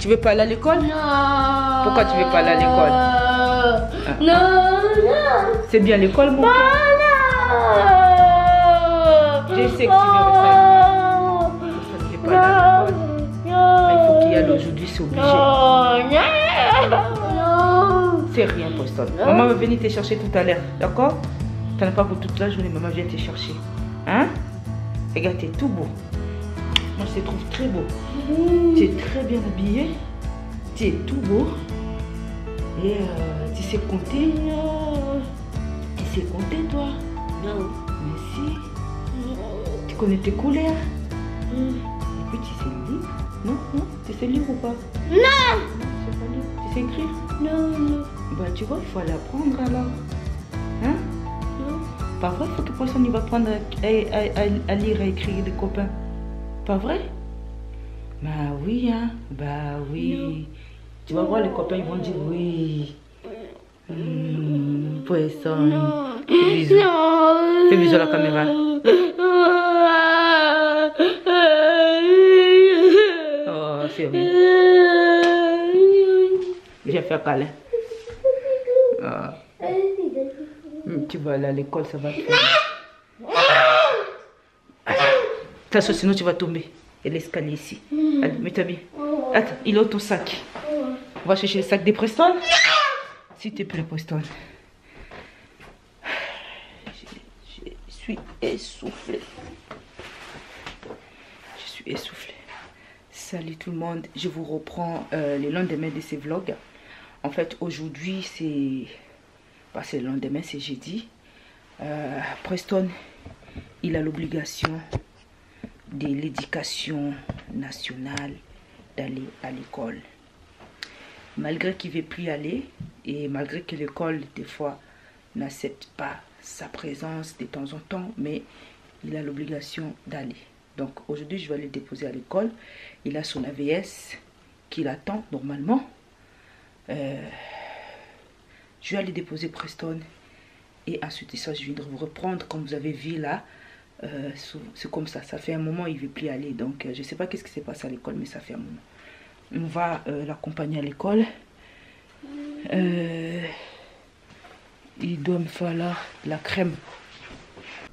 Tu veux pas aller à l'école? Non. Pourquoi tu veux pas aller à l'école? Non. C'est bien l'école, mon cœur. Je sais que tu veux rester. Tu ne veux pas aller à l'école. Mais il faut qu'il y aille aujourd'hui, c'est obligé. C'est rien, Preston. Maman va venir te chercher tout à l'heure, d'accord? Tu n'en as pas pour toute la journée, maman vient te chercher. Hein? Regarde, tu es tout beau. Moi, je te trouve très beau. Tu es très bien habillé. Tu es tout beau. Et tu sais compter. Tu sais compter, toi? Non. Mais si. Tu connais tes couleurs. Et puis tu sais lire. Non, non. Tu sais lire ou pas? Non. Tu sais pas lire. Tu sais écrire? Non, non. Bah tu vois, il faut aller apprendre alors. Hein? Non. Pas vrai, il faut que personne va apprendre à lire et écrire des copains. Pas vrai? Bah oui, hein. Bah oui. Non. Tu vas voir les copains, ils vont dire oui. Poisson. Fais bisous. Non. Fais bisous à la caméra. Oh, chérie. Viens faire câlin. Ah. Tu vas aller à l'école, ça va te faire. T'as sinon tu vas tomber. Et l'escalier ici. Allez, mets-toi bien. Attends, il est où ton sac? On va chercher le sac des Preston. S'il te plaît, Preston. Je suis essoufflée. Je suis essoufflée. Salut tout le monde. Je vous reprends le lendemain de ces vlogs. En fait, aujourd'hui, c'est... Bah, c'est le lendemain, c'est jeudi. Preston, il a l'obligation de l'éducation nationale d'aller à l'école. Malgré qu'il ne veut plus y aller et malgré que l'école, des fois, n'accepte pas sa présence de temps en temps, mais il a l'obligation d'aller. Donc aujourd'hui, je vais aller déposer à l'école. Il a son AVS qui l'attend normalement. Je vais aller déposer Preston et ensuite de ça, je viendrai vous reprendre comme vous avez vu là. C'est comme ça, ça fait un moment il ne veut plus aller, donc je ne sais pas qu'est-ce qui s'est passé à l'école, mais ça fait un moment. On va l'accompagner à l'école. Il doit me falloir la crème.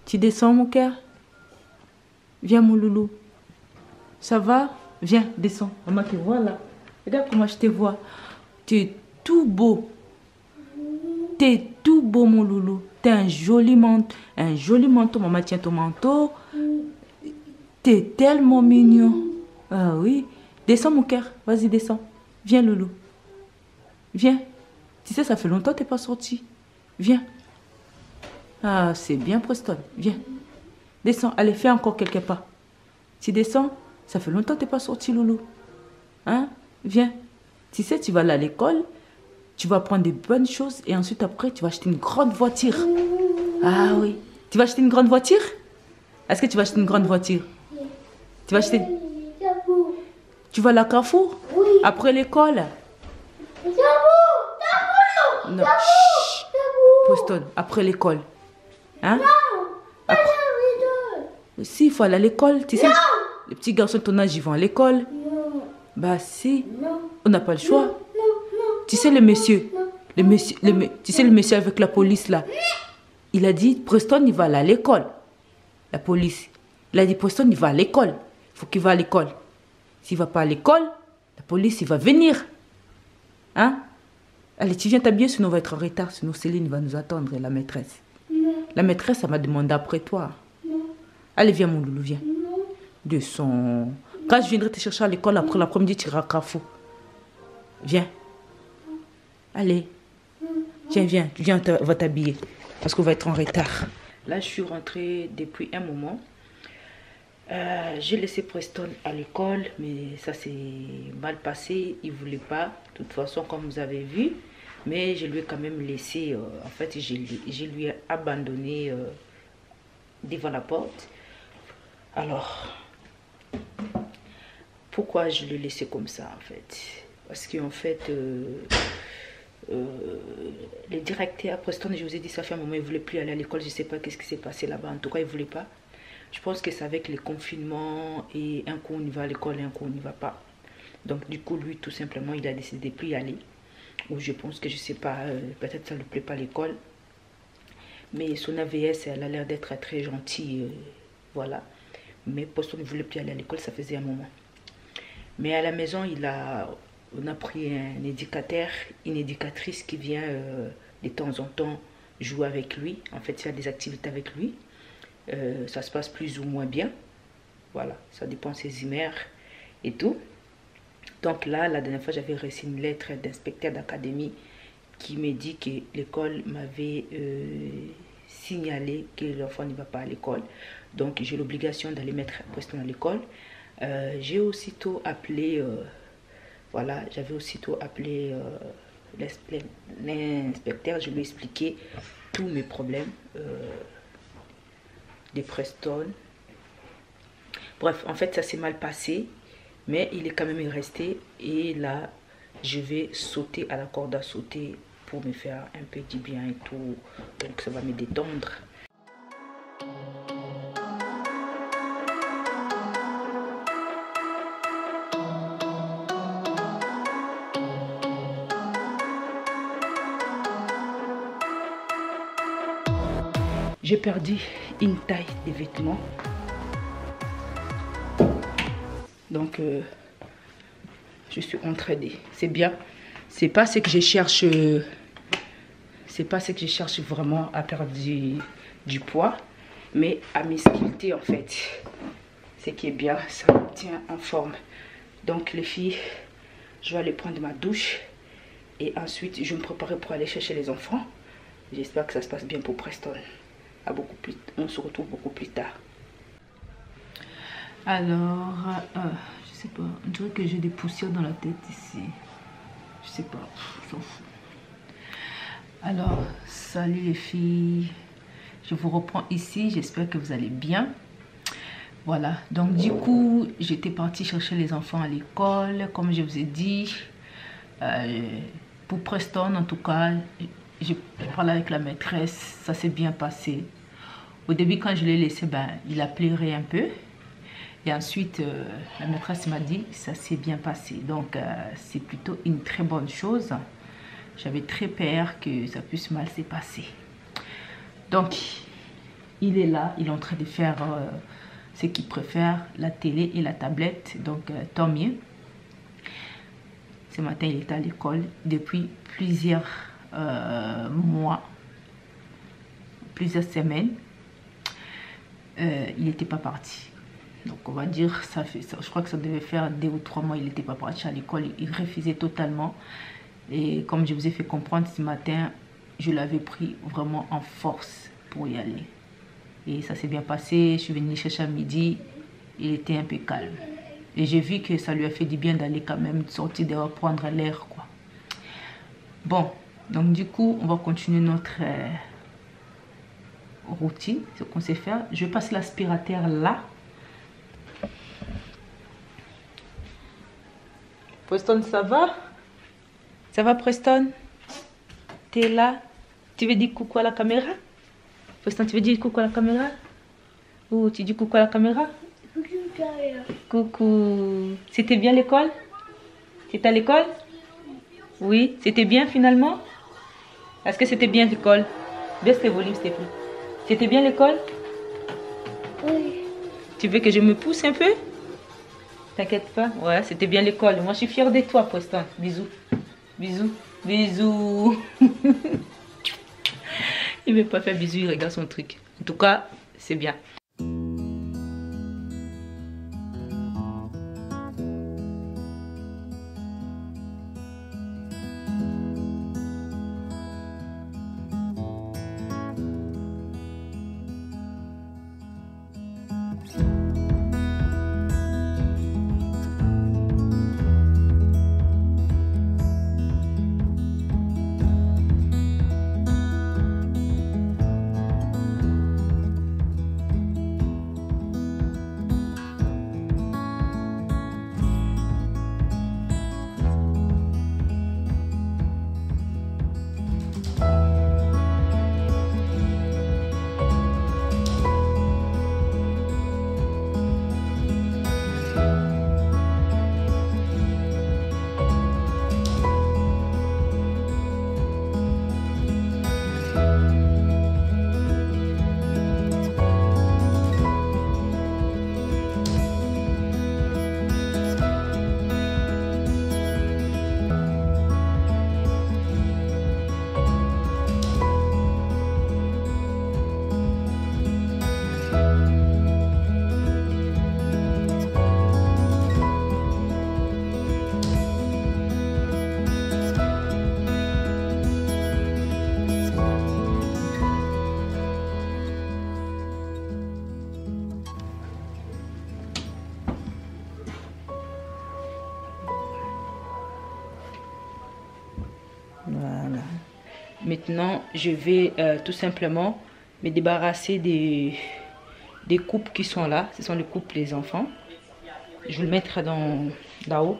Tu descends mon cœur? Viens mon loulou. Ça va? Viens, descends. Maman te voit là. Regarde comment je te vois. Tu es tout beau. Tu es tout beau mon loulou. Tu as un joli manteau. Un joli manteau. Maman tient ton manteau. Tu es tellement mignon. Ah oui. Descends mon cœur. Vas-y, descends. Viens loulou. Viens. Tu sais, ça fait longtemps que tu n'es pas sorti. Viens. Ah, c'est bien Preston. Viens. Descends. Allez, fais encore quelques pas. Tu descends. Ça fait longtemps que tu n'es pas sorti loulou. Hein? Viens. Tu sais, tu vas aller à l'école. Tu vas apprendre des bonnes choses. Et ensuite, après, tu vas acheter une grande voiture. Ah oui. Tu vas acheter une grande voiture? Est-ce que tu vas acheter une grande voiture? Tu vas acheter... Tu vas à la Carrefour? Oui. Après l'école? Non. Preston, après l'école. Hein? Non. Après... Si, il faut aller à l'école. Tu sais, les petits garçons de ton âge, ils vont à l'école. Bah si. Non. On n'a pas le choix. Non. Tu sais le monsieur, tu sais le monsieur avec la police là. Il a dit Preston il va aller à l'école. La police. Il a dit Preston il va à l'école. Il faut qu'il va à l'école. S'il va pas à l'école, la police il va venir. Hein? Allez, tu viens t'habiller, sinon on va être en retard. Sinon Céline va nous attendre, la maîtresse. Non. La maîtresse, elle m'a demandé après toi. Non. Allez, viens mon loulou, viens. Non. Descends. Quand je viendrai te chercher à l'école, après l'après-midi, tu iras à Carrefour. Viens. Allez. Viens, on va t'habiller. Parce qu'on va être en retard. Là, je suis rentrée depuis un moment. J'ai laissé Preston à l'école, mais ça s'est mal passé. Il ne voulait pas, de toute façon, comme vous avez vu. Mais je lui ai quand même laissé, en fait, je lui ai abandonné devant la porte. Alors, pourquoi je l'ai laissé comme ça, en fait? Parce qu'en fait, le directeur Preston, je vous ai dit, ça fait un moment, il ne voulait plus aller à l'école. Je ne sais pas qu'est-ce qui s'est passé là-bas. En tout cas, il ne voulait pas. Je pense que c'est avec les confinements et un coup on y va à l'école et un coup on n'y va pas. Donc du coup, lui, tout simplement, il a décidé de plus y aller. Ou je pense que je sais pas, peut-être ça ne lui plaît pas l'école. Mais son AVS, elle a l'air d'être très gentille, voilà. Mais Poston ne voulait plus aller à l'école, ça faisait un moment. Mais à la maison, on a pris un éducateur, une éducatrice qui vient de temps en temps jouer avec lui. En fait, faire des activités avec lui. Ça se passe plus ou moins bien. Voilà, ça dépend de ses humeurs et tout. Donc là, la dernière fois, j'avais reçu une lettre d'inspecteur d'académie qui me dit que l'école m'avait signalé que l'enfant ne va pas à l'école. Donc j'ai l'obligation d'aller mettre Preston à l'école. J'ai aussitôt appelé, voilà, j'avais aussitôt appelé l'inspecteur. Je lui ai expliqué tous mes problèmes de Preston. Bref, en fait, ça s'est mal passé, mais il est quand même resté. Et là, je vais sauter à la corde à sauter pour me faire un peu du bien et tout. Donc, ça va me détendre. J'ai perdu une taille de vêtements. Donc, je suis entraînée. C'est bien. C'est pas ce que je cherche. C'est pas ce que je cherche vraiment à perdre du poids. Mais à m'esquilter en fait. Ce qui est bien. Ça me tient en forme. Donc, les filles, je vais aller prendre ma douche. Et ensuite, je vais me préparer pour aller chercher les enfants. J'espère que ça se passe bien pour Preston. On se retrouve beaucoup plus tard. Alors, je sais pas, on dirait que j'ai des poussières dans la tête ici. Je sais pas, je s'en fous. Alors, salut les filles. Je vous reprends ici, j'espère que vous allez bien. Voilà, donc du coup, j'étais partie chercher les enfants à l'école, comme je vous ai dit. Pour Preston, en tout cas, j'ai parlé avec la maîtresse, ça s'est bien passé. Au début, quand je l'ai laissé, il a pleuré un peu. Et ensuite, la maîtresse m'a dit, ça s'est bien passé. Donc, c'est plutôt une très bonne chose. J'avais très peur que ça puisse mal se passer. Donc, il est là, il est en train de faire ce qu'il préfère, la télé et la tablette. Donc, tant mieux. Ce matin, il était à l'école depuis plusieurs mois, plusieurs semaines. Il n'était pas parti. Donc on va dire, je crois que ça devait faire 2 ou 3 mois, il n'était pas parti à l'école, il refusait totalement. Et comme je vous ai fait comprendre ce matin, je l'avais pris vraiment en force pour y aller. Et ça s'est bien passé, je suis venue chercher à midi, il était un peu calme. Et j'ai vu que ça lui a fait du bien d'aller quand même sortir dehors, prendre l'air, quoi. Bon, donc du coup, on va continuer notre routine, ce qu'on sait faire. Je passe l'aspirateur là. Preston, ça va? Ça va, Preston? T'es là? Tu veux dire coucou à la caméra? Preston, tu veux dire coucou à la caméra? Ou tu dis coucou à la caméra? Coucou. C'était bien l'école? C'était à l'école? Oui, c'était bien finalement? Est-ce que c'était bien l'école? Baisse tes volumes, s'il te plaît. C'était bien l'école? Oui. Tu veux que je me pousse un peu? T'inquiète pas. Ouais, c'était bien l'école. Moi, je suis fière de toi, Preston. Bisous. Bisous. Bisous. Il ne veut pas faire bisous, il regarde son truc. En tout cas, c'est bien. Voilà. Maintenant, je vais tout simplement me débarrasser des coupes qui sont là. Ce sont les coupes les enfants. Je vais le mettre dans là-haut.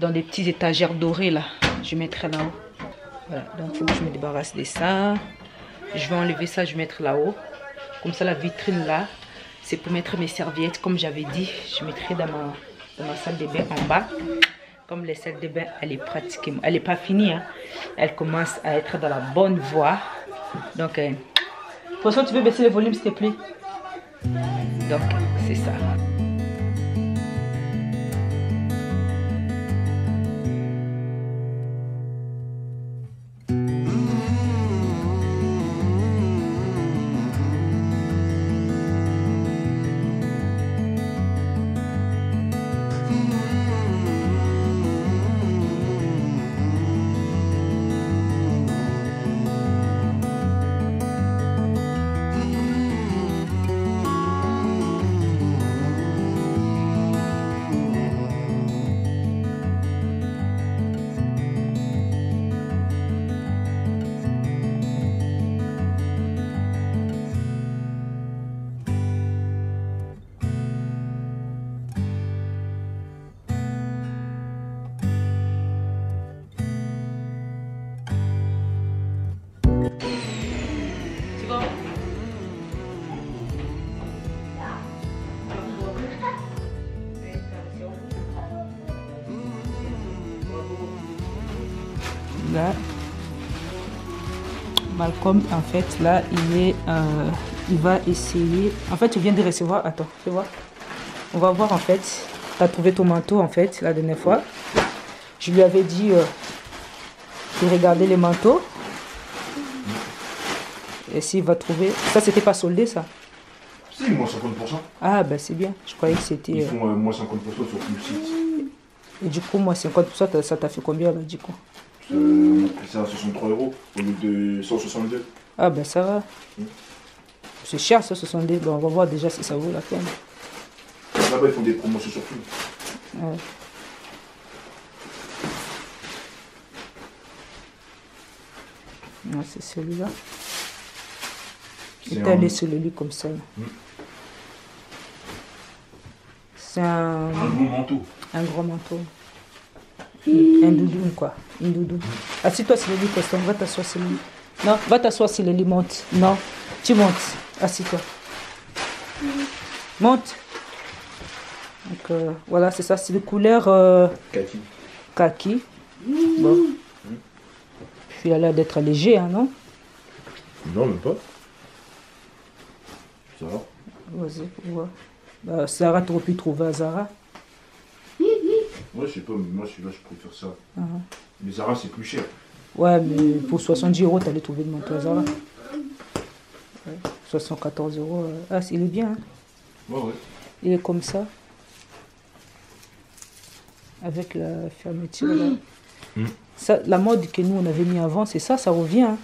Dans des petits étagères dorées là. Je mettrai là-haut. Voilà. Donc, il faut que je me débarrasse de ça. Je vais enlever ça, je vais mettre là-haut. Comme ça, la vitrine là, c'est pour mettre mes serviettes. Comme j'avais dit, je mettrai dans ma salle de bain en bas. Comme la salle de bain, elle est pratiquement, elle n'est pas finie. Hein. Elle commence à être dans la bonne voie. Donc, François, tu veux baisser le volume, s'il te plaît? Donc, c'est ça. Là, Malcolm, en fait, là, il va essayer. En fait, tu viens de recevoir. Attends, fais voir. On va voir, en fait. Tu as trouvé ton manteau, en fait, la dernière fois. Je lui avais dit de regarder les manteaux. Et s'il va trouver. Ça, c'était pas soldé, ça? Si, moins 50%. Ah, ben c'est bien. Je croyais que c'était. Ils font moins 50% sur tout le site. Et du coup, moi, 50%, ça t'a fait combien, là, du coup? On a pris ça à 63 € au lieu de 162. Ah, ben ça va. C'est cher, ça, 62. Ben, on va voir déjà si ça vaut la peine. Là-bas, ils font des promotions sur tout. Ouais. Non, c'est celui-là. Et t'as allé sur le lit comme ça. C'est un gros manteau. Un gros manteau. Un doudoune, quoi. Une doudoune. Assis-toi sur le lit, Preston. Va t'asseoir sur le lit. Non, va t'asseoir sur le lit, monte. Non, tu montes. Assis-toi. Monte. Donc, voilà, c'est ça. C'est de couleur Kaki. Kaki. Bon. Puis, elle a l'air d'être léger, hein, non? Non, même pas. Ça va. Vas-y, pour voir. Bah, Zara, tu aurais pu trouver à Zara. Ouais, je sais pas, mais moi, celui-là, je préfère ça. Mais Zara, c'est plus cher. Ouais, mais pour 70 €, tu allais trouver le manteau à Zara. Ouais, 74 €. Ah, il est bien. Hein? Ouais, ouais. Il est comme ça. Avec la fermeture là. Ça, la mode que nous, on avait mis avant, c'est ça, ça revient. Hein?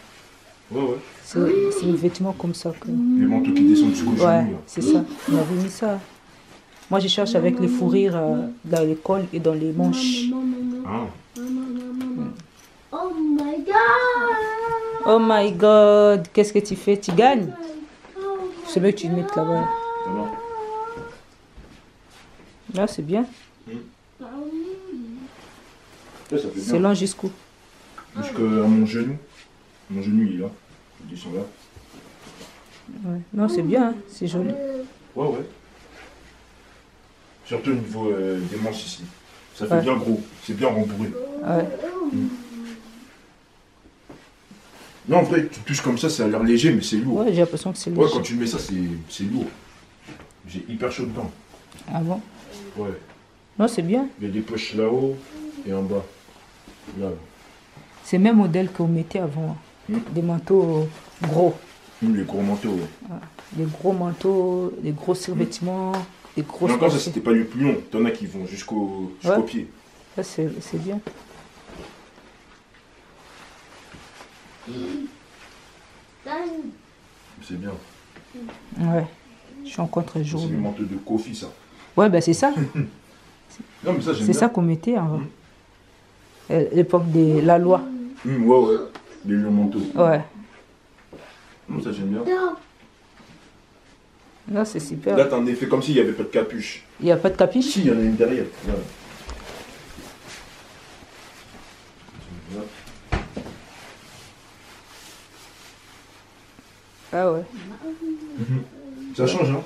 Ouais, ouais. C'est le vêtement comme ça. Que... Les manteaux qui descendent jusqu'au genou. Ouais, c'est ça. On avait mis ça. Moi, je cherche avec les fourrures dans les cols et dans les manches. Ah. Oh my god! Oh my god, qu'est-ce que tu fais? Tu gagnes? C'est mieux que tu le mettes là-bas. Ça va. Là, c'est bien. Là, ça fait C'est bien. long jusqu'où? Jusqu'à mon genou. Mon genou, il est là. Il descend là. Ouais. Non, c'est bien, hein? C'est joli. Ouais, ouais. Surtout au niveau des manches ici. Ça fait Ouais. bien gros. C'est bien rembourré. Ouais. Non, en vrai, tu touches comme ça a l'air léger, mais c'est lourd. Ouais, j'ai l'impression que c'est Ouais, léger. quand tu mets ça, c'est lourd. J'ai hyper chaud dedans. Ah bon? Ouais. Non, c'est bien. Il y a des poches là-haut et en bas. Là. C'est le même modèle qu'on mettait avant. Des manteaux gros. Les gros manteaux, ouais. Des gros manteaux, des gros survêtements, des grosses Mais encore, ça, pochettes. c'était pas le plus long. T'en as qui vont jusqu'au Ouais. pied. Ça, c'est bien. C'est bien. Ouais. Je suis encore très jour. C'est le manteau de Kofi, ça. Ouais, ben c'est ça. Non, mais ça, j'aime C'est bien. ça qu'on mettait avant. L'époque de la loi. Ouais. Les lions manteaux. Ouais. Ça, j'aime bien. Là, c'est super. Là, t'as un effet comme s'il n'y avait pas de capuche. Il n'y a pas de capiche? Si, il y en a une derrière. Voilà. Ah ouais. Ça change, hein?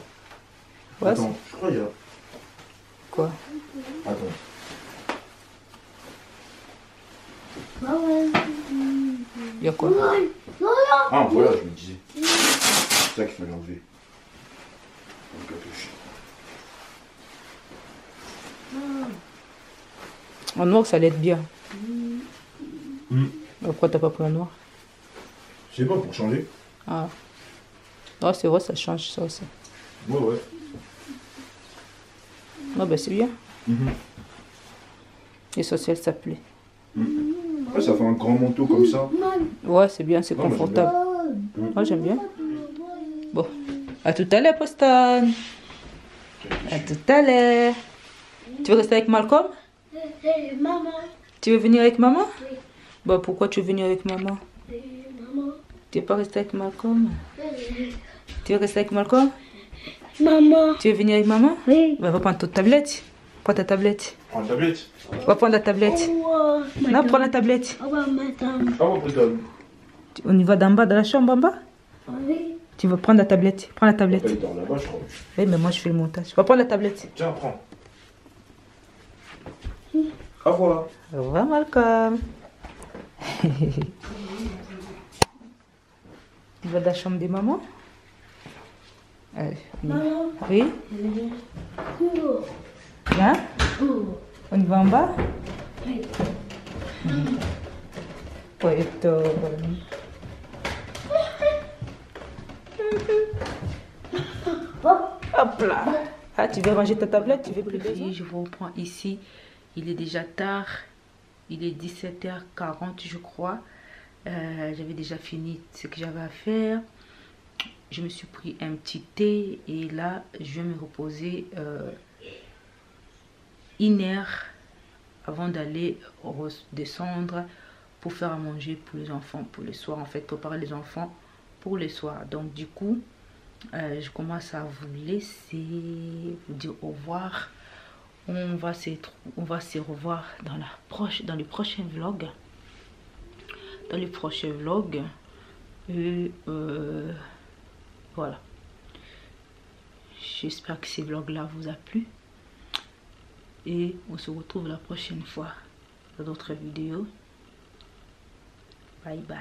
Ouais. Attends, je crois qu'il y a... Quoi? Attends. Il y a quoi? Ah, voilà, je me disais. C'est ça qu'il fallait enlever. Le capuche. En noir, ça allait être bien. Hmm. Pourquoi t'as pas pris en noir? Je sais pas, pour changer. Ah. Non, c'est vrai, ça change ça aussi. Ouais. Non, ben c'est bien. Mhm. L'essentiel, ça plaît. Ouais, ça fait un grand manteau comme ça. Ouais, c'est bien, c'est Non, moi, confortable. Moi, j'aime bien. Bon, à tout à l'heure, Poston. À tout à l'heure. Tu veux rester avec Malcolm? Maman. Tu veux venir avec maman? Oui. Bah, pourquoi tu veux venir avec maman? Maman. Tu veux pas rester avec Malcolm? Tu veux rester avec Malcolm? Maman. Tu veux venir avec maman? Oui. Bah, va prendre ta tablette. Prends ta tablette. Prends la tablette. Va prendre la tablette. Oh, Non, prends la tablette. oh, madame. Ah, ouais, putain. On y va d'en bas, dans la chambre en bas? Oui. Tu veux prendre la tablette? Prends la Papa, tablette. il dort là-bas, je crois. Oui, mais moi, je fais le montage. Va prendre la tablette. Tiens, prends. Ah, voilà. Au revoir, Malcolm. Tu vas dans la chambre des mamans? Allez, on y va. Maman. Oui? Cours. Hein? Cours. On y va en bas? Oui. Poète. Hop là. Ah, tu veux ranger ta tablette? Tu veux plus de... Je vous reprends ici. Il est déjà tard. Il est 17h40, je crois. J'avais déjà fini ce que j'avais à faire. Je me suis pris un petit thé et là, je vais me reposer une heure avant d'aller descendre pour faire à manger pour les enfants pour le soir. En fait, préparer les enfants pour le soir. Donc, du coup, je commence à vous laisser, vous dire au revoir. On va se revoir dans le prochain vlog. Dans le prochain vlog. Et voilà. J'espère que ces vlogs-là vous a plu. Et on se retrouve la prochaine fois dans d'autres vidéos. Bye bye.